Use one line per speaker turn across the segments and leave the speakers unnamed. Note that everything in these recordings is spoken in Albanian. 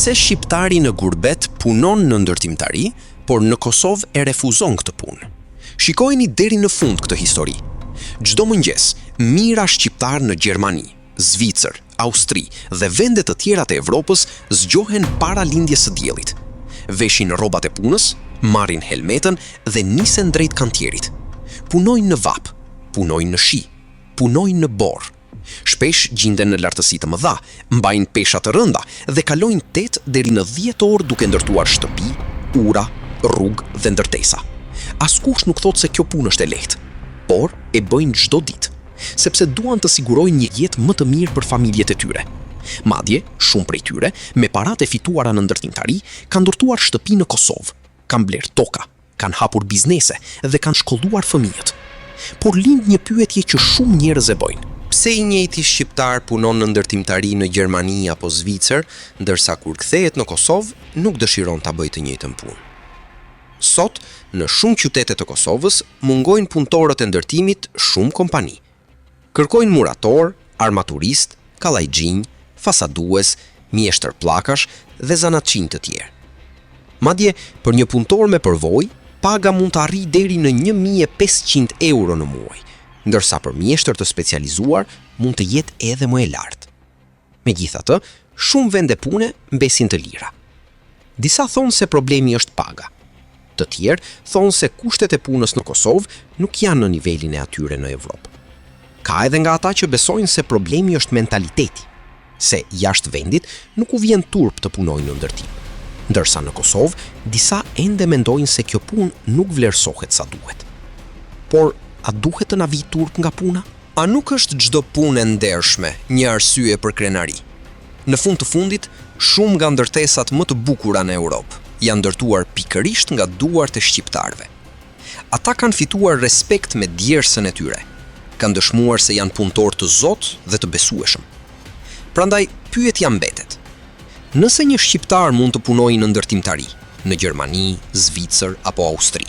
Pse shqiptari në gurbet punon në ndërtimtari, por në Kosovë e refuzon këtë punë? Shikojeni deri në fund këtë histori. Çdo mëngjes, mijëra shqiptar në Gjermani, Zvicër, Austri dhe vende të tjera të Evropës zgjohen para lindjes së diellit. Veshin rrobat e punës, marrin helmetën dhe nisen drejt kantierit. Punojnë në vap, punojnë në shi, punojnë në borë. Shpesh gjinden në lartësi të mëdha, mbajnë pesha të rënda dhe kalojnë 8 deri në 10 orë duke ndërtuar shtëpi, ura, rrugë dhe ndërtesa. Askush nuk thot se kjo punë është e lehtë, por e bëjnë çdo ditë, sepse duan të sigurojnë një jetë më të mirë për familjet e tyre. Madje, shumë prej tyre, me paratë e fituara në ndërtimtari, kanë ndërtuar shtëpi në Kosovë, kanë bler toka, kanë hapur biznese dhe kanë shkolluar fëmijët. Por lind një pyetje që shumë njerëz e bëjnë. Pse i njëjti shqiptar punon në ndërtimtari në Gjermani apo Zvicër, ndërsa kur kthehet në Kosovë nuk dëshiron ta bëjë të njëjtën punë? Sot, në shumë qytete të Kosovës, mungojnë punëtorët e ndërtimit shumë kompani. Kërkojnë murator, armaturist, kallajxhinj, fasadues, mjeshtër pllakash dhe zanatçinj të tjerë. Madje, për një punëtor me përvojë, paga mund të arrijë deri në 1.500 euro në muaj, ndërsa për mjeshtër të specializuar mund të jetë edhe më e lartë. Megjithatë, shumë vende pune mbesin të lira. Disa thonë se problemi është paga. Të tjerë thonë se kushtet e punës në Kosovë nuk janë në nivelin e atyre në Evropë. Ka edhe nga ata që besojnë se problemi është mentaliteti, se jashtë vendit nuk u vjen turp të punojnë në ndërtim. Ndërsa në Kosovë, disa ende mendojnë se kjo punë nuk vlerësohet sa duhet. Por, a duhet të na vijë turp nga puna? A nuk është çdo punë e ndershme një arsye për krenari? Në fund të fundit, shumë nga ndërtesat më të bukura në Europë janë ndërtuar pikërisht nga duart e shqiptarëve. Ata kanë fituar respekt me djersën e tyre, kanë dëshmuar se janë punëtor të zotë dhe të besueshëm. Prandaj, pyetja mbetet. Nëse një shqiptar mund të punojë në ndërtimtari, në Gjermani, Zvicër apo Austri,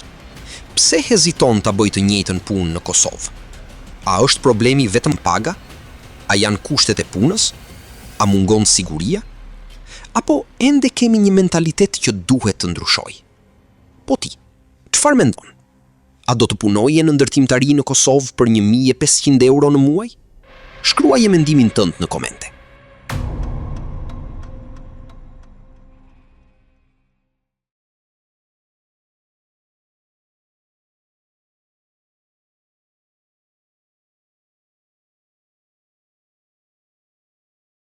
pse heziton ta bëjë të njëjtën punë në Kosovë? A është problemi vetëm paga? A janë kushtet e punës? A mungon siguria? Apo ende kemi një mentalitet që duhet të ndryshojë? Po ti, çfarë mendon? A do të punoje në ndërtimtari në Kosovë për 1.500 euro në muaj? Shkruaje mendimin tënd në komente.